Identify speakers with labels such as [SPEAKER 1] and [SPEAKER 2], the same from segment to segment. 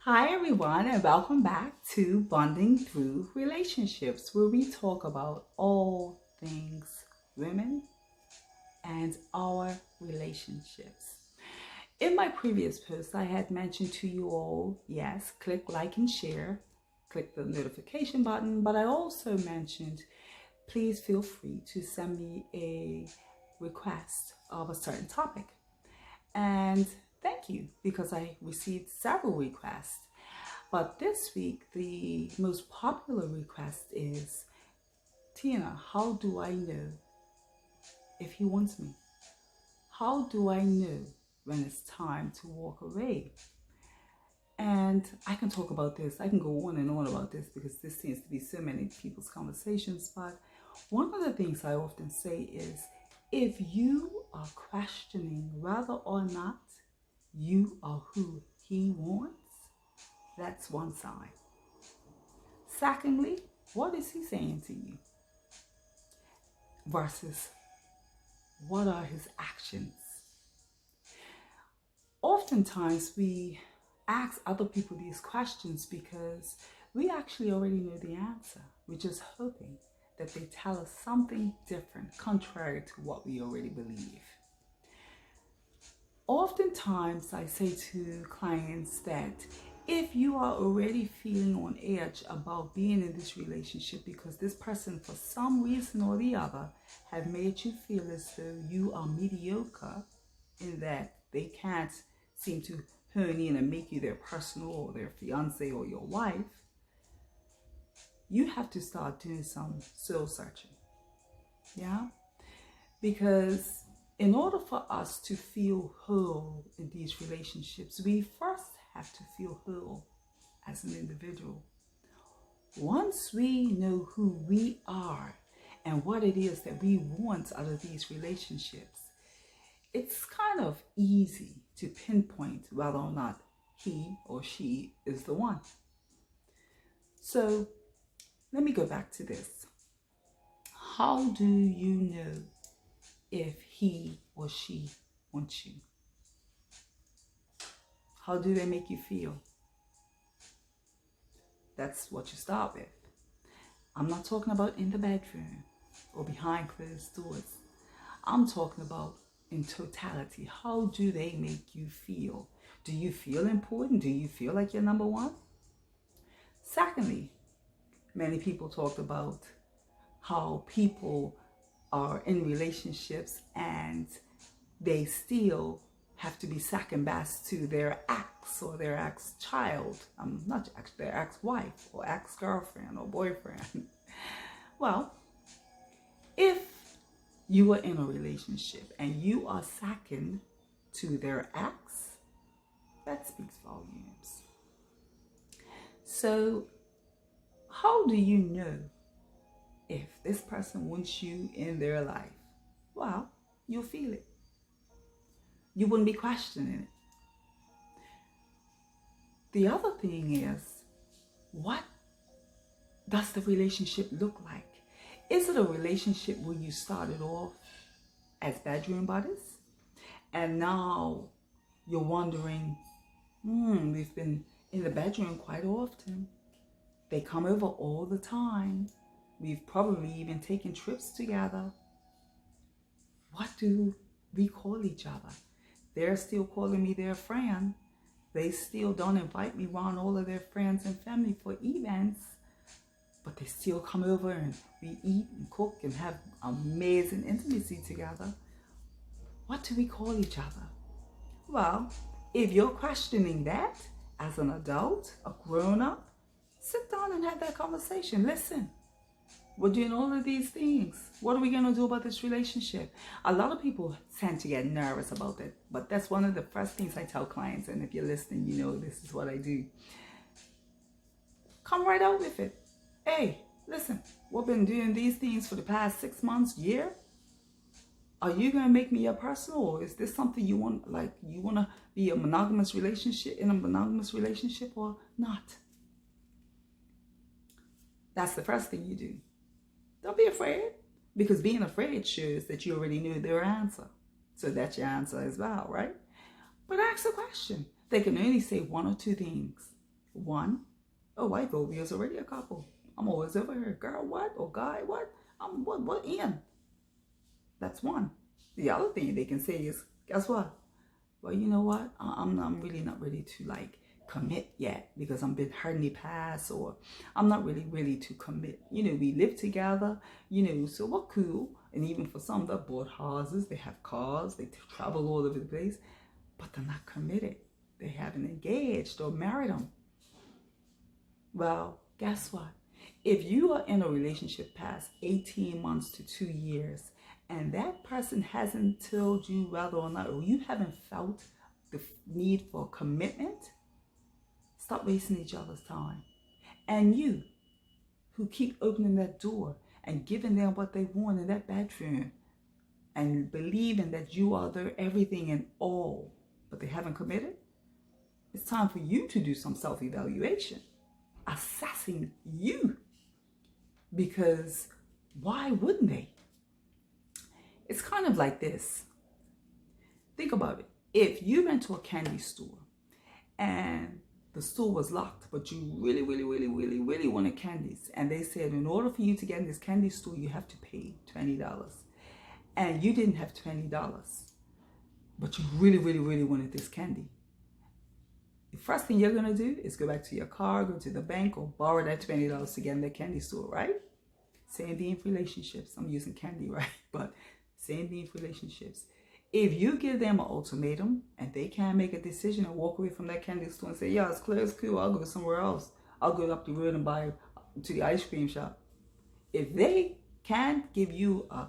[SPEAKER 1] Hi, everyone, and welcome back to Bonding Through Relationships, where we talk about all things women and our relationships. In my previous post, I had mentioned to you all, yes, click like and share, click the notification button, but I also mentioned please feel free to send me a request of a certain topic. And thank you because I received several requests. But this week, the most popular request is, Tina, how do I know if he wants me? How do I know when it's time to walk away? And I can talk about this. I can go on and on about this because this seems to be so many people's conversations. But one of the things I often say is, if you are questioning whether or not you are who he wants, that's one sign. Secondly, what is he saying to you? Versus what are his actions? Oftentimes we ask other people these questions because we actually already know the answer. We're just hoping that they tell us something different, contrary to what we already believe. Oftentimes I say to clients that if you are already feeling on edge about being in this relationship because this person for some reason or the other have made you feel as though you are mediocre in that they can't seem to hone in and make you their personal or their fiance or your wife, you have to start doing some soul searching. Yeah? Because in order for us to feel whole in these relationships, we first have to feel whole as an individual. Once we know who we are and what it is that we want out of these relationships, it's kind of easy to pinpoint whether or not he or she is the one. So let me go back to this. How do you know if he or she wants you? How do they make you feel? That's what you start with. I'm not talking about in the bedroom or behind closed doors. I'm talking about in totality. How do they make you feel? Do you feel important? Do you feel like you're number one? Secondly, many people talk about how people are in relationships and they still have to be second best to their ex or their ex-child. Not their ex-wife or ex-girlfriend or boyfriend. Well, if you are in a relationship and you are second to their ex, that speaks volumes. So how do you know if this person wants you in their life? Well, you'll feel it. You wouldn't be questioning it. The other thing is, what does the relationship look like? Is it a relationship where you started off as bedroom buddies and now you're wondering, we've been in the bedroom quite often. They come over all the time. We've probably even taken trips together. What do we call each other? They're still calling me their friend. They still don't invite me around all of their friends and family for events, but they still come over and we eat and cook and have amazing intimacy together. What do we call each other? Well, if you're questioning that as an adult, a grown-up, sit down and have that conversation. Listen, we're doing all of these things. What are we going to do about this relationship? A lot of people tend to get nervous about it, but that's one of the first things I tell clients. And if you're listening, you know this is what I do. Come right out with it. Hey, listen, we've been doing these things for the past 6 months, year. Are you going to make me your personal, or is this something you want, like you want to be in a monogamous relationship or not? That's the first thing you do. Don't be afraid, because being afraid shows that you already knew their answer. So that's your answer as well, right? But ask a question. They can only say one or two things. One, oh, I thought we was already a couple. I'm always over here. Girl, what? Or guy, what? What in? That's one. The other thing they can say is, guess what? Well, you know what? I'm really not ready to like commit yet because I'm been hurt in the past, or I'm not really ready to commit. We live together, so we're cool. And even for some that bought houses, they have cars, they travel all over the place, but they're not committed. They haven't engaged or married them. Well, guess what? If you are in a relationship past 18 months to 2 years and that person hasn't told you whether or not, or you haven't felt the need for commitment, stop wasting each other's time. And you who keep opening that door and giving them what they want in that bedroom and believing that you are their everything and all, but they haven't committed, it's time for you to do some self-evaluation, assessing you. Because why wouldn't they? It's kind of like this. Think about it. If you went to a candy store and the store was locked, but you really, really, really, really, really wanted candies, and they said in order for you to get in this candy store, you have to pay $20. And you didn't have $20, but you really, really, really wanted this candy. The first thing you're going to do is go back to your car, go to the bank, or borrow that $20 to get in the candy store, right? Same thing for relationships. I'm using candy, right? But same thing for relationships. If you give them an ultimatum and they can't make a decision and walk away from that candy store and say, yeah, it's clear, it's cool, I'll go somewhere else. I'll go up the road and buy to the ice cream shop. If they can't give you a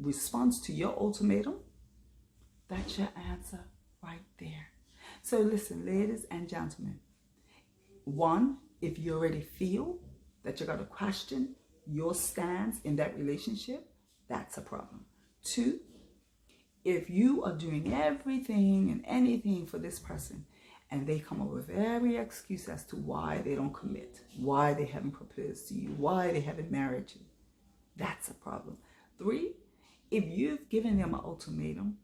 [SPEAKER 1] response to your ultimatum, that's your answer right there. So listen, ladies and gentlemen. One, if you already feel that you're going to question your stance in that relationship, that's a problem. Two, if you are doing everything and anything for this person and they come up with every excuse as to why they don't commit, why they haven't proposed to you, why they haven't married you, that's a problem. Three, if you've given them an ultimatum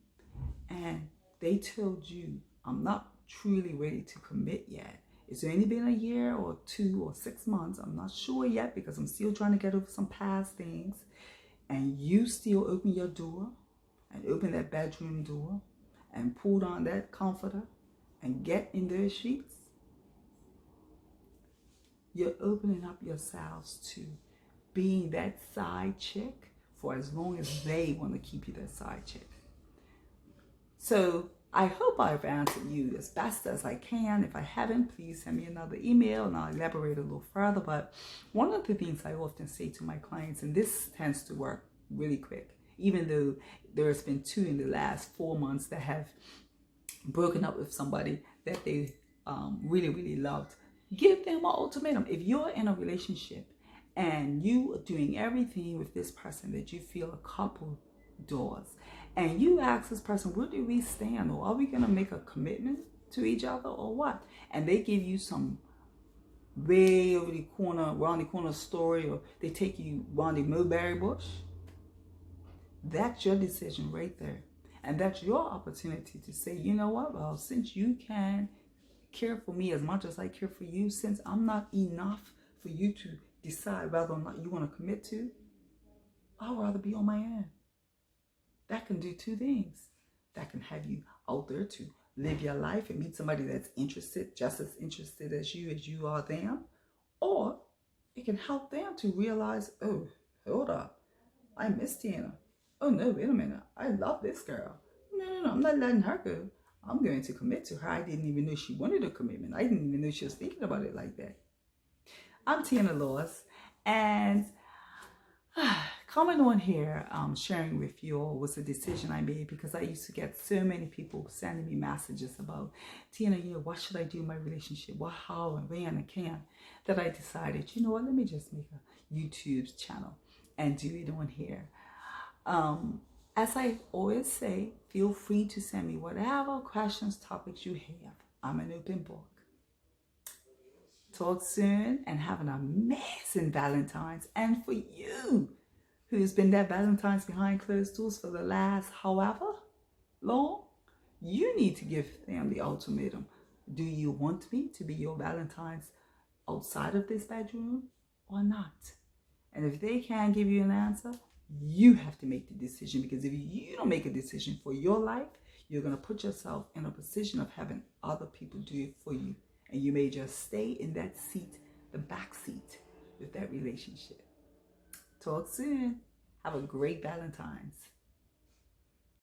[SPEAKER 1] and they told you, I'm not truly ready to commit yet. It's only been a year or 2 or 6 months. I'm not sure yet because I'm still trying to get over some past things. And you still open your door and open that bedroom door and pulled on that comforter and get in their sheets. You're opening up yourselves to being that side chick for as long as they want to keep you that side chick. So I hope I've answered you as best as I can. If I haven't, please send me another email and I'll elaborate a little further. But one of the things I often say to my clients, and this tends to work really quick, even though there's been 2 in the last 4 months that have broken up with somebody that they really, really loved, give them an ultimatum. If you're in a relationship and you are doing everything with this person that you feel a couple doors, and you ask this person, where do we stand? Or are we going to make a commitment to each other or what? And they give you some way over the corner, around the corner story, or they take you around the mulberry bush. That's your decision right there. And that's your opportunity to say, you know what? Well, since you can care for me as much as I care for you, since I'm not enough for you to decide whether or not you want to commit to, I'd rather be on my own. That can do 2 things. That can have you out there to live your life and meet somebody that's interested, just as interested as you are them. Or it can help them to realize, oh, hold up, I miss Tina. Oh no, wait a minute, I love this girl. No, I'm not letting her go. I'm going to commit to her. I didn't even know she wanted a commitment. I didn't even know she was thinking about it like that. I'm Tina Laws, and coming on here, sharing with you all was a decision I made because I used to get so many people sending me messages about, Tina, what should I do in my relationship? What, how, and when, and can, that I decided, you know what, let me just make a YouTube channel and do it on here. As I always say, feel free to send me whatever questions, topics you have. I'm an open book. Talk soon and have an amazing Valentine's. And for you, who's been that Valentine's behind closed doors for the last however long, you need to give them the ultimatum. Do you want me to be your Valentine's outside of this bedroom or not? And if they can't give you an answer, you have to make the decision, because if you don't make a decision for your life, you're going to put yourself in a position of having other people do it for you. And you may just stay in that seat, the back seat, with that relationship. Talk soon. Have a great Valentine's.